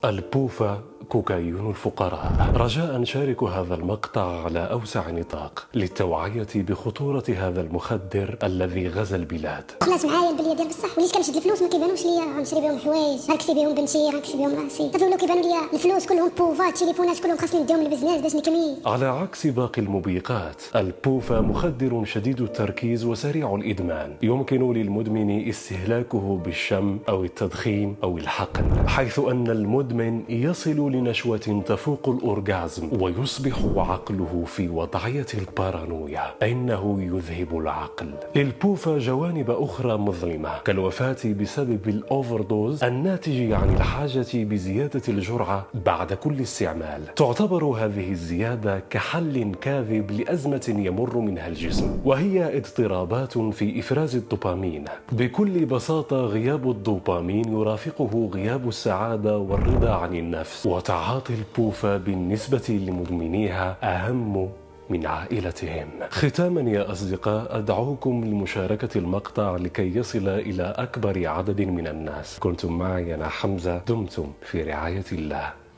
البوفا كوكايين الفقراء. رجاء شاركوا هذا المقطع على أوسع نطاق للتوعية بخطورة هذا المخدر الذي غزا البلاد. الناس معايا البليه ديال بصح وليت كنشد الفلوس ما كيبانوش ليا، غنشري بهم حوايج، غنكسي بهم بنتي، غنكسي بهم راسي، صافي ولاو كيبانوا ليا الفلوس كلهم بوفا، التليفونات كلهم خاصني نديهم للبزنس باش نكمي. على عكس باقي الموبقات، البوفا مخدر شديد التركيز وسريع الإدمان، يمكن للمدمن استهلاكه بالشم أو التدخين أو الحقن، حيث أن المدمن يصل لنشوة تفوق الأورغازم ويصبح عقله في وضعية البارانويا، إنه يذهب العقل. للبوفا جوانب أخرى مظلمة كالوفاة بسبب الأوفردوز الناتج عن الحاجة بزيادة الجرعة بعد كل استعمال. تعتبر هذه الزيادة كحل كاذب لأزمة يمر منها الجسم، وهي اضطرابات في إفراز الدوبامين. بكل بساطة غياب الدوبامين يرافقه غياب السعادة والرضا عن النفس، وتعاطي البوفا بالنسبة لمدمنيها أهم من عائلتهم. ختاما يا أصدقاء، أدعوكم لمشاركة المقطع لكي يصل إلى أكبر عدد من الناس. كنتم معي أنا حمزة، دمتم في رعاية الله.